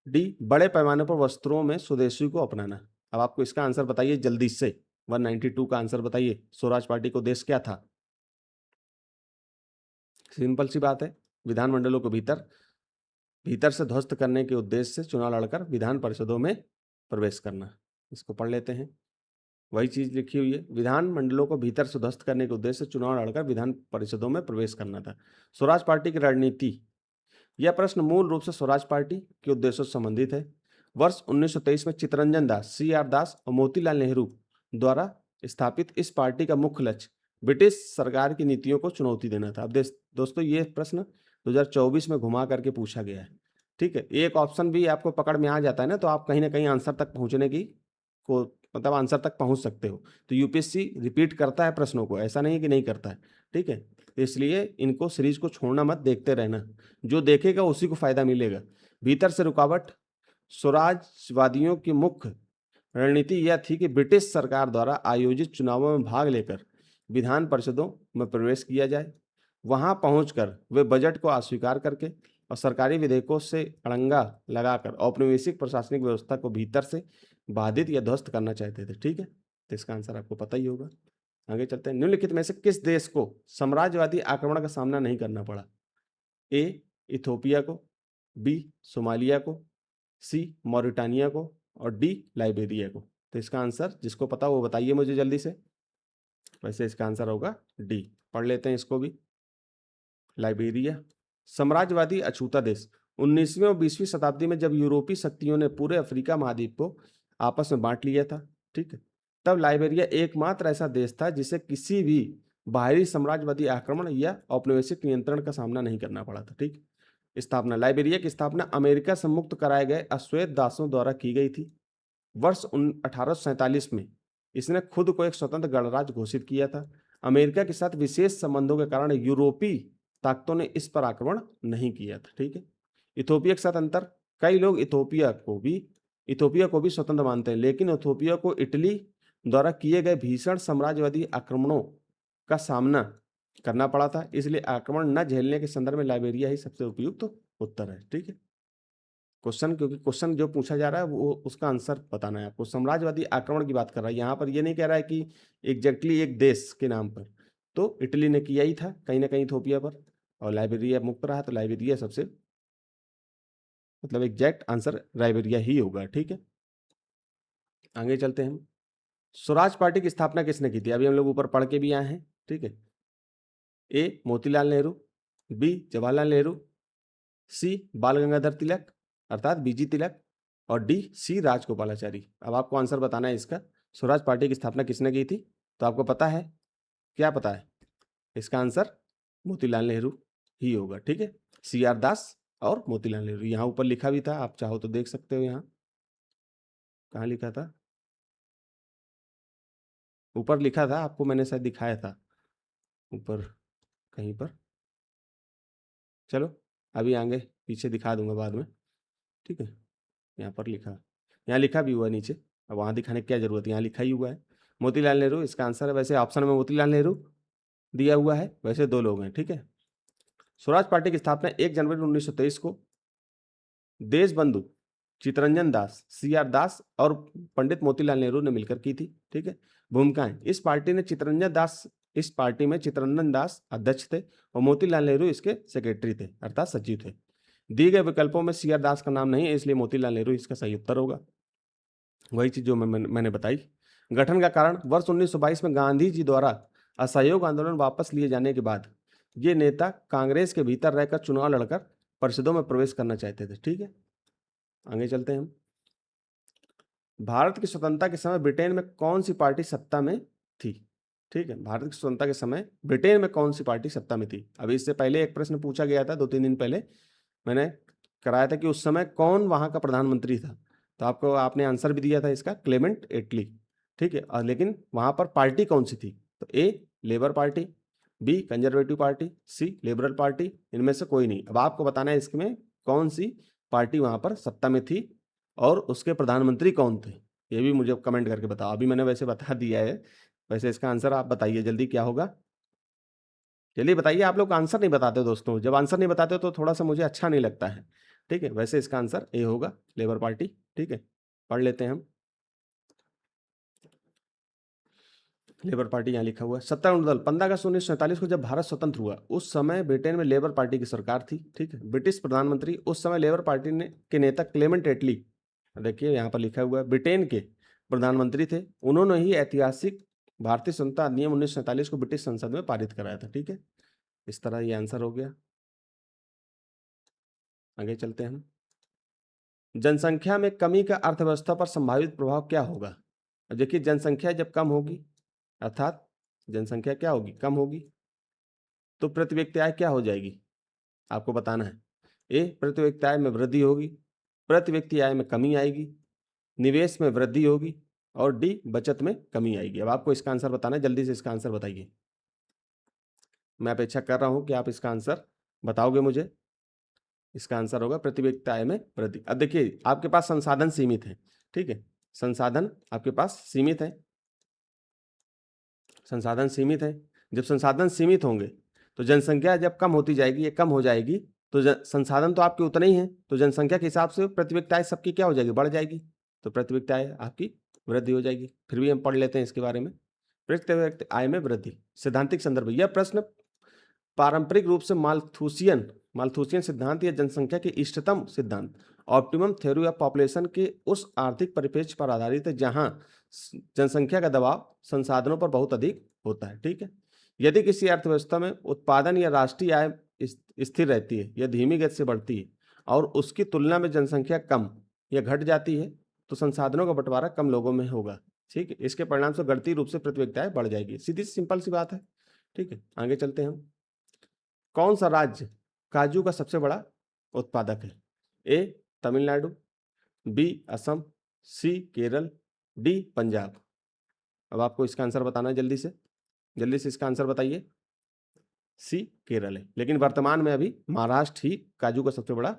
डी बड़े पैमाने पर वस्त्रों में स्वदेशी को अपनाना। अब आपको इसका आंसर बताइए जल्दी से, 192 का आंसर बताइए, स्वराज पार्टी का उद्देश्य क्या था? सिंपल सी बात है, विधानमंडलों को भीतर से ध्वस्त करने के उद्देश्य से चुनाव लड़कर विधान परिषदों में प्रवेश करना। इसको पढ़ लेते हैं, वही चीज लिखी हुई है, विधान मंडलों को भीतर से ध्वस्त करने के उद्देश्य से चुनाव लड़कर विधान परिषदों में प्रवेश करना था। स्वराज पार्टी की रणनीति, यह प्रश्न मूल रूप से स्वराज पार्टी के उद्देश्यों से संबंधित है। वर्ष 1923 में चित्तरंजन दास, CR दास और मोतीलाल नेहरू द्वारा स्थापित इस पार्टी का मुख्य लक्ष्य ब्रिटिश सरकार की नीतियों को चुनौती देना था। अब दोस्तों ये प्रश्न 2024 में घुमा करके पूछा गया है। ठीक है, एक ऑप्शन भी आपको पकड़ में आ जाता है ना, तो आप कहीं ना कहीं आंसर तक पहुंचने की को मतलब आंसर तक पहुंच सकते हो। तो यूपीएससी रिपीट करता है प्रश्नों को, ऐसा नहीं कि नहीं करता है। ठीक है, तो इसलिए इनको सीरीज को छोड़ना मत, देखते रहना, जो देखेगा उसी को फायदा मिलेगा। भीतर से रुकावट, स्वराजवादियों की मुख्य रणनीति यह थी कि ब्रिटिश सरकार द्वारा आयोजित चुनावों में भाग लेकर विधान परिषदों में प्रवेश किया जाए, वहां पहुंचकर वे बजट को अस्वीकार करके और सरकारी विधेयकों से अड़ंगा लगाकर औपनिवेशिक प्रशासनिक व्यवस्था को भीतर से बाधित या ध्वस्त करना चाहते थे। ठीक है, तो इसका आंसर आपको पता ही होगा। आगे चलते हैं, निम्नलिखित में से किस देश को साम्राज्यवादी आक्रमण का सामना नहीं करना पड़ा? ए इथोपिया को, बी सोमालिया को, सी मॉरिटानिया को और डी लाइबेरिया को। तो इसका आंसर जिसको पता वो बताइए मुझे जल्दी से। वैसे इसका आंसर होगा डी, पढ़ लेते हैं इसको भी। लाइबेरिया साम्राज्यवादी अछूता देश। 19वीं और 20वीं शताब्दी में जब यूरोपीय शक्तियों ने पूरे अफ्रीका महाद्वीप को आपस में बांट लिया था, ठीक है, तब लाइबेरिया एकमात्र ऐसा देश था जिसे किसी भी बाहरी साम्राज्यवादी आक्रमण या औपनिवेशिक नियंत्रण का सामना नहीं करना पड़ा था। ठीक, स्थापना, लाइबेरिया की स्थापना अमेरिका से मुक्त कराए गए अश्वेत दासों द्वारा की गई थी। वर्ष 1847 में इसने खुद को एक स्वतंत्र गणराज्य घोषित किया था। अमेरिका के साथ विशेष संबंधों के कारण यूरोपीय ताकतों ने इस पर आक्रमण नहीं किया था। ठीक है, इथोपिया के साथ अंतर, कई लोग इथोपिया को भी स्वतंत्र मानते हैं, लेकिन इथोपिया को इटली द्वारा किए गए भीषण साम्राज्यवादी आक्रमणों का सामना करना पड़ा था, इसलिए आक्रमण न झेलने के संदर्भ में लाइबेरिया ही सबसे उपयुक्त उत्तर है। ठीक है, क्वेश्चन, क्योंकि क्वेश्चन जो पूछा जा रहा है वो उसका आंसर बताना है आपको। साम्राज्यवादी आक्रमण की बात कर रहा है यहाँ पर, ये नहीं कह रहा है कि एग्जैक्टली एक देश के नाम पर। तो इटली ने किया ही था कहीं ना कहीं इथोपिया पर, और लाइबेरिया मुक्त रहा, तो लाइबेरिया सबसे मतलब एग्जैक्ट आंसर लाइबेरिया ही होगा। ठीक है, आगे चलते हैं हम। स्वराज पार्टी की स्थापना किसने की थी? अभी हम लोग ऊपर पढ़ के भी आए हैं। ठीक है, ए मोतीलाल नेहरू, बी जवाहरलाल नेहरू, सी बाल गंगाधर तिलक अर्थात बीजी तिलक, और डी सी राजगोपालाचारी। अब आपको आंसर बताना है इसका। स्वराज पार्टी की स्थापना किसने की थी? तो आपको पता है, क्या पता है? इसका आंसर मोतीलाल नेहरू ही होगा। ठीक है, सी आर दास और मोतीलाल नेहरू। यहाँ ऊपर लिखा भी था, आप चाहो तो देख सकते हो। यहाँ कहाँ लिखा था? ऊपर लिखा था, आपको मैंने शायद दिखाया था ऊपर कहीं पर। चलो अभी आगे पीछे दिखा दूंगा बाद में। ठीक है, यहाँ पर लिखा, यहाँ लिखा भी हुआ है नीचे। अब वहाँ दिखाने की क्या जरूरत है, यहाँ लिखा ही हुआ है मोतीलाल नेहरू इसका आंसर है। वैसे ऑप्शन में मोतीलाल नेहरू दिया हुआ है, वैसे दो लोग हैं। ठीक है, स्वराज पार्टी की स्थापना 1 जनवरी 1923 को देशबंधु चितरंजन दास, सी आर दास और पंडित मोतीलाल नेहरू ने मिलकर की थी। ठीक है, भूमिकाएं, इस पार्टी में चितरंजन दास अध्यक्ष थे और मोतीलाल नेहरू इसके सेक्रेटरी थे अर्थात सचिव थे। दिए गए विकल्पों में सी आर दास का नाम नहीं है, इसलिए मोतीलाल नेहरू इसका सही उत्तर होगा। वही चीज जो मैंने बताई। गठन का कारण, वर्ष 1922 में गांधी जी द्वारा असहयोग आंदोलन वापस लिए जाने के बाद ये नेता कांग्रेस के भीतर रहकर चुनाव लड़कर परिषदों में प्रवेश करना चाहते थे। ठीक है, आगे चलते हैं हम। भारत की स्वतंत्रता के समय ब्रिटेन में कौन सी पार्टी सत्ता में थी? ठीक है, भारत की स्वतंत्रता के समय ब्रिटेन में कौन सी पार्टी सत्ता में थी? अभी इससे पहले एक प्रश्न पूछा गया था 2-3 दिन पहले, मैंने कराया था कि उस समय कौन वहां का प्रधानमंत्री था। तो आपने आंसर भी दिया था इसका, क्लेमेंट एटली। ठीक है, और लेकिन वहां पर पार्टी कौन सी थी? तो A labour party, B conservative party, C liberal party, इनमें से कोई नहीं। अब आपको बताना है इसमें कौन सी पार्टी वहां पर सत्ता में थी और उसके प्रधानमंत्री कौन थे, ये भी मुझे कमेंट करके बताओ। अभी मैंने वैसे बता दिया है, वैसे इसका आंसर आप बताइए जल्दी, क्या होगा जल्दी बताइए। आप लोग आंसर नहीं बताते दोस्तों, जब आंसर नहीं बताते तो थोड़ा सा मुझे अच्छा नहीं लगता है। ठीक है, वैसे इसका आंसर ए होगा, लेबर पार्टी। ठीक है, पढ़ लेते हैं हम। लेबर पार्टी यहाँ लिखा हुआ है। सत्ता अनुदल, 15 अगस्त 1947 को जब भारत स्वतंत्र हुआ उस समय ब्रिटेन में लेबर पार्टी की सरकार थी। ठीक है, ब्रिटिश प्रधानमंत्री उस समय लेबर पार्टी के नेता क्लेमेंट एटली, देखिए यहाँ पर लिखा हुआ है, ब्रिटेन के प्रधानमंत्री थे। उन्होंने ही ऐतिहासिक भारतीय स्वतंत्रता अधिनियम 1947 को ब्रिटिश संसद में पारित कराया था। ठीक है, इस तरह ये आंसर हो गया। आगे चलते हैं हम। जनसंख्या में कमी का अर्थव्यवस्था पर संभावित प्रभाव क्या होगा? अब देखिए, जनसंख्या जब कम होगी अर्थात जनसंख्या क्या होगी, कम होगी, तो प्रति व्यक्ति आय क्या हो जाएगी? आपको बताना है। ए प्रति व्यक्ति आय में वृद्धि होगी, प्रति व्यक्ति आय में कमी आएगी, निवेश में वृद्धि होगी, और डी बचत में कमी आएगी। अब आपको इसका आंसर बताना है, जल्दी से इसका आंसर बताइए। मैं अपेक्षा कर रहा हूं कि आप इसका आंसर बताओगे मुझे। इसका आंसर होगा प्रति व्यक्ति आय में वृद्धि। अब देखिए, आपके पास संसाधन सीमित है। ठीक है, संसाधन आपके पास सीमित है, संसाधन सीमित है। जब संसाधन सीमित होंगे तो जनसंख्या जब कम होती जाएगी, ये कम हो जाएगी, तो संसाधन तो आपके उतने ही हैं, तो जनसंख्या के हिसाब से प्रति व्यक्ति आय सबकी क्या हो जाएगी, बढ़ जाएगी। तो प्रति व्यक्ति आय आपकी वृद्धि हो जाएगी। फिर भी हम पढ़ लेते हैं इसके बारे में। प्रति व्यक्ति आय में वृद्धि, सैद्धांतिक संदर्भ। यह प्रश्न पारंपरिक रूप से मालथूसियन सिद्धांत या जनसंख्या के इष्टतम सिद्धांत ऑप्टिमम थ्योरी ऑफ पॉपुलेशन के उस आर्थिक परिप्रेक्ष्य पर आधारित है जहां जनसंख्या का दबाव संसाधनों पर बहुत अधिक होता है। ठीक है, यदि किसी अर्थव्यवस्था में उत्पादन या राष्ट्रीय आय स्थिर रहती है या धीमी गति से बढ़ती है और उसकी तुलना में जनसंख्या कम या घट जाती है, तो संसाधनों का बंटवारा कम लोगों में होगा। ठीक है, इसके परिणाम से गणितीय रूप से प्रति व्यक्ति आय बढ़ जाएगी। सीधी सिंपल सी बात है। ठीक है, आगे चलते हैं हम। कौन सा राज्य काजू का सबसे बड़ा उत्पादक है? ए तमिलनाडु, बी असम, सी केरल, डी पंजाब। अब आपको इसका आंसर बताना है, जल्दी से इसका आंसर बताइए। सी केरल है, लेकिन वर्तमान में अभी महाराष्ट्र ही काजू का सबसे बड़ा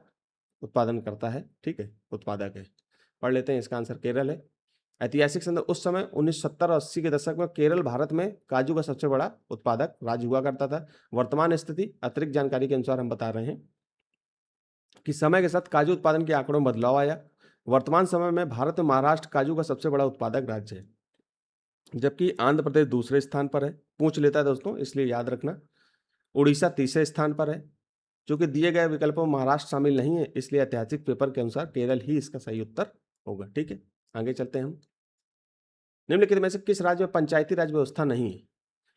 उत्पादन करता है। ठीक है, उत्पादक है। पढ़ लेते हैं, इसका आंसर केरल है। ऐतिहासिक संदर्भ, उस समय 1970 और 80 के दशक में केरल भारत में काजू का सबसे बड़ा उत्पादक राज्य हुआ करता था। वर्तमान स्थिति अतिरिक्त जानकारी के अनुसार हम बता रहे हैं। कि समय के साथ काजू उत्पादन के आंकड़ों में बदलाव आया। वर्तमान समय में भारत में महाराष्ट्र काजू का सबसे बड़ा उत्पादक राज्य है, जबकि आंध्र प्रदेश दूसरे स्थान पर है। पूछ लेता है दोस्तों, इसलिए याद रखना। उड़ीसा तीसरे स्थान पर है। चूंकि दिए गए विकल्पों में महाराष्ट्र शामिल नहीं है, इसलिए ऐतिहासिक पेपर के अनुसार केरल ही इसका सही उत्तर होगा। ठीक है, आगे चलते हैं हम। निम्नलिखित में से किस राज्य में पंचायती राज व्यवस्था नहीं है?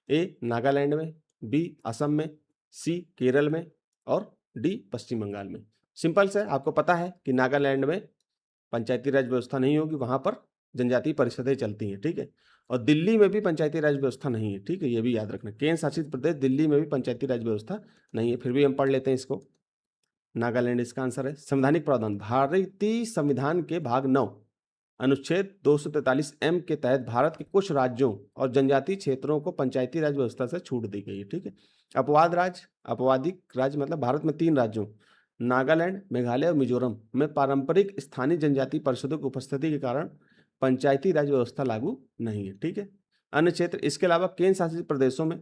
ए नागालैंड में, बी असम में, सी केरल में और डी पश्चिम बंगाल में। सिंपल से आपको पता है कि नागालैंड में पंचायती राज व्यवस्था नहीं होगी, वहां पर जनजातीय परिषदें चलती हैं। ठीक है, और दिल्ली में भी पंचायती राज व्यवस्था नहीं है। ठीक है, ये भी याद रखना। केंद्र शासित प्रदेश दिल्ली में भी पंचायती राज व्यवस्था नहीं है। फिर भी हम पढ़ लेते हैं इसको। नागालैंड इसका आंसर है। संवैधानिक प्रावधान, भारतीय संविधान के भाग 9 अनुच्छेद 243 के तहत भारत के कुछ राज्यों और जनजातीय क्षेत्रों को पंचायती राज व्यवस्था से छूट दी गई है। ठीक है, अपवाद राज्य, अपवादिक राज्य मतलब भारत में 3 राज्यों नागालैंड, मेघालय और मिजोरम में पारंपरिक स्थानीय जनजातीय परिषदों की उपस्थिति के कारण पंचायती राज व्यवस्था लागू नहीं है। ठीक है, अन्य क्षेत्र इसके अलावा केंद्र शासित प्रदेशों में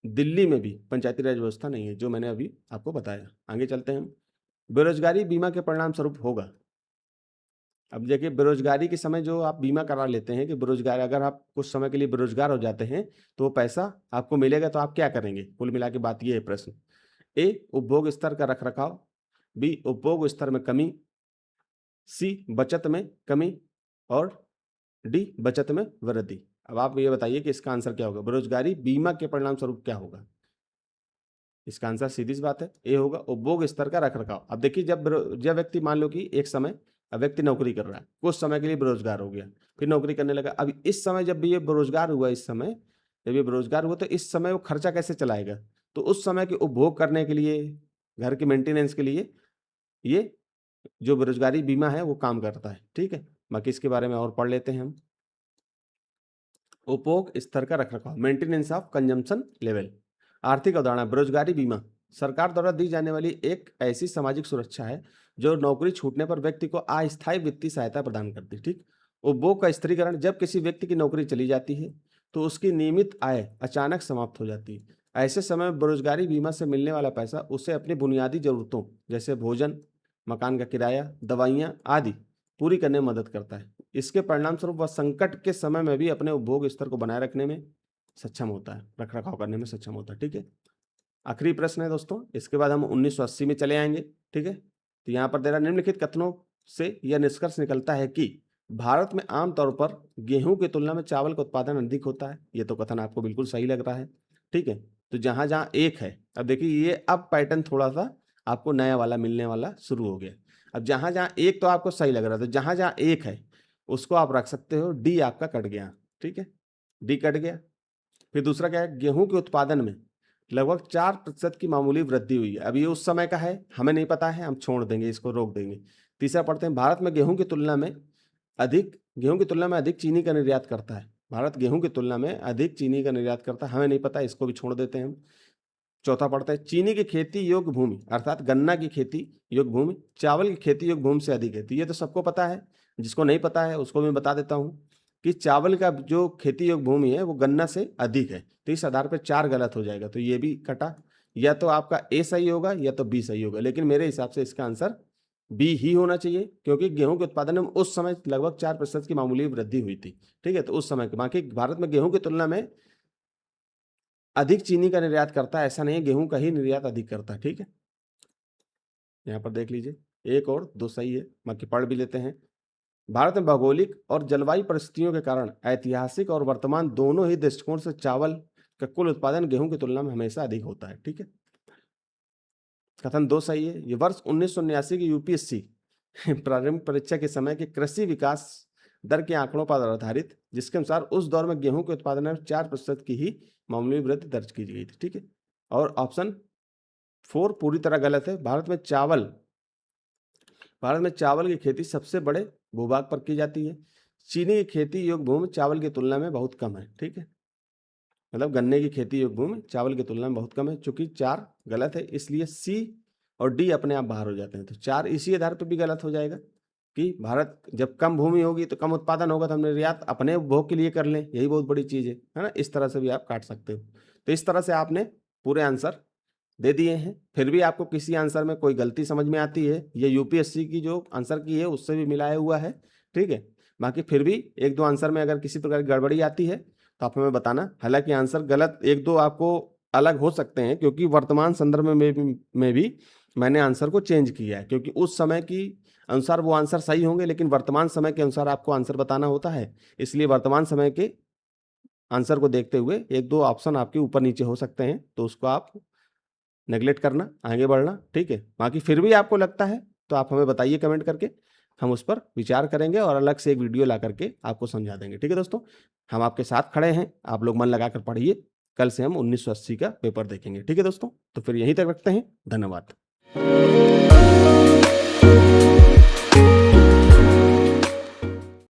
दिल्ली में भी पंचायती राज व्यवस्था नहीं है, जो मैंने अभी आपको बताया। आगे चलते हैं हम। बेरोजगारी बीमा के परिणाम स्वरूप होगा। अब देखिए, बेरोजगारी के समय जो आप बीमा करा लेते हैं कि बेरोजगार, अगर आप कुछ समय के लिए बेरोजगार हो जाते हैं तो वो पैसा आपको मिलेगा, तो आप क्या करेंगे? कुल मिला के बात ये है प्रश्न। ए उपभोग स्तर का रख रखाव, बी उपभोग स्तर में कमी, सी बचत में कमी और डी बचत में वृद्धि। अब आप ये बताइए कि इसका आंसर क्या होगा? बेरोजगारी बीमा के परिणाम स्वरूप क्या होगा? इसका आंसर सीधी सी बात है, ए होगा उपभोग स्तर का रख रखाव। अब देखिए, जब व्यक्ति मान लो कि एक समय अब व्यक्ति नौकरी कर रहा है, कुछ समय के लिए बेरोजगार हो गया, फिर नौकरी करने लगा। अब इस समय जब भी ये बेरोजगार हुआ, इस समय जब ये बेरोजगार हुआ, तो इस समय वो खर्चा कैसे चलाएगा? तो उस समय के उपभोग करने के लिए, घर के मेंटेनेंस के लिए ये जो बेरोजगारी बीमा है वो काम करता है। ठीक है, बाकी इसके बारे में और पढ़ लेते हैं हम। उपभोग स्तर का रखरखाव, मेंटेनेंस ऑफ कंजम्पशन लेवल। आर्थिक अवधारणा, बेरोजगारी बीमा सरकार द्वारा दी जाने वाली एक ऐसी सामाजिक सुरक्षा है जो नौकरी छूटने पर व्यक्ति को अस्थायी वित्तीय सहायता प्रदान करती है। ठीक, उपभोग का स्थिरीकरण, जब किसी व्यक्ति की नौकरी चली जाती है तो उसकी नियमित आय अचानक समाप्त हो जाती है। ऐसे समय में बेरोजगारी बीमा से मिलने वाला पैसा उसे अपनी बुनियादी जरूरतों जैसे भोजन, मकान का किराया, दवाइयाँ आदि पूरी करने में मदद करता है। इसके परिणाम स्वरूप वह संकट के समय में भी अपने उपभोग स्तर को बनाए रखने में सक्षम होता है, रख रखाव करने में सक्षम होता है। ठीक है, आखिरी प्रश्न है दोस्तों, इसके बाद हम 1980 में चले आएंगे। ठीक है, तो यहाँ पर दे रहा, निम्नलिखित कथनों से यह निष्कर्ष निकलता है कि भारत में आमतौर पर गेहूं की तुलना में चावल का उत्पादन अधिक होता है। ये तो कथन आपको बिल्कुल सही लग रहा है। ठीक है, तो जहां जहां एक है, अब देखिए ये अब पैटर्न थोड़ा सा आपको नया वाला मिलने वाला शुरू हो गया। अब जहां जहां एक तो आपको सही लग रहा था, तो जहां जहां एक है उसको आप रख सकते हो। डी आपका कट गया। ठीक है, डी कट गया। फिर दूसरा क्या है, गेहूं के उत्पादन में लगभग 4% की मामूली वृद्धि हुई है। अब ये उस समय का है, हमें नहीं पता है, हम छोड़ देंगे, इसको रोक देंगे। तीसरा पढ़ते हैं, भारत में गेहूं की तुलना में अधिक चीनी का निर्यात करता है। भारत गेहूं की तुलना में अधिक चीनी का निर्यात करता है, हमें नहीं पता, इसको भी छोड़ देते हैं हम। चौथा पढ़ते हैं, चीनी की खेती योग्य भूमि अर्थात गन्ना की खेती योग्य भूमि चावल की खेती योग्य भूमि से अधिक है। तो ये तो सबको पता है, जिसको नहीं पता है उसको मैं बता देता हूँ कि चावल का जो खेती योग्य भूमि है वो गन्ना से अधिक है। तो इस आधार पर 4 गलत हो जाएगा, तो ये भी कटा। या तो आपका ए सही होगा या तो बी सही होगा, लेकिन मेरे हिसाब से इसका आंसर बी ही होना चाहिए, क्योंकि गेहूं के उत्पादन में उस समय लगभग 4% की मामूली वृद्धि हुई थी। ठीक है, तो उस समय बाकी भारत में गेहूं की तुलना में अधिक चीनी का निर्यात करता है, ऐसा नहीं है, गेहूं का ही निर्यात अधिक करता है। ठीक है, यहाँ पर देख लीजिए, एक और दो सही है, बाकी पढ़ भी लेते हैं। भारत में भौगोलिक और जलवायु परिस्थितियों के कारण ऐतिहासिक और वर्तमान दोनों ही दृष्टिकोण से चावल का कुल उत्पादन गेहूं की तुलना में हमेशा अधिक होता है। ठीक है, कथन 2 सही है। ये वर्ष 1979 की यूपीएससी प्रारंभिक परीक्षा के समय के कृषि विकास दर के आंकड़ों पर आधारित, जिसके अनुसार उस दौर में गेहूं के उत्पादन में 4% की ही मामूली वृद्धि दर्ज की गई थी। ठीक है, और ऑप्शन 4 पूरी तरह गलत है। भारत में चावल की खेती सबसे बड़े भूभाग पर की जाती है। चीनी की खेती योग्य भूमि चावल की तुलना में बहुत कम है। ठीक है, मतलब गन्ने की खेती योग्य भूमि चावल की तुलना में बहुत कम है। चूंकि 4 गलत है, इसलिए सी और डी अपने आप बाहर हो जाते हैं। तो 4 इसी आधार पर भी गलत हो जाएगा कि भारत जब कम भूमि होगी तो कम उत्पादन होगा, तो हम निर्यात अपने उपभोग के लिए कर लें, यही बहुत बड़ी चीज़ है ना। इस तरह से भी आप काट सकते हो। तो इस तरह से आपने पूरे आंसर दे दिए हैं, फिर भी आपको किसी आंसर में कोई गलती समझ में आती है, ये यूपीएससी की जो आंसर की है उससे भी मिलाया हुआ है, ठीक है। बाकी फिर भी 1-2 आंसर में अगर किसी प्रकार की गड़बड़ी आती है तो आप हमें बताना। हालांकि आंसर गलत 1-2 आपको अलग हो सकते हैं, क्योंकि वर्तमान संदर्भ में भी मैंने आंसर को चेंज किया है, क्योंकि उस समय की अनुसार वो आंसर सही होंगे, लेकिन वर्तमान समय के अनुसार आपको आंसर बताना होता है। इसलिए वर्तमान समय के आंसर को देखते हुए 1-2 ऑप्शन आपके ऊपर नीचे हो सकते हैं, तो उसको आप नेगलेक्ट करना, आगे बढ़ना, ठीक है। बाकी फिर भी आपको लगता है तो आप हमें बताइए कमेंट करके, हम उस पर विचार करेंगे और अलग से एक वीडियो ला करके आपको समझा देंगे, ठीक है दोस्तों। हम आपके साथ खड़े हैं, आप लोग मन लगाकर पढ़िए। कल से हम 1980 का पेपर देखेंगे, ठीक है दोस्तों। तो फिर यहीं तक रखते हैं, धन्यवाद।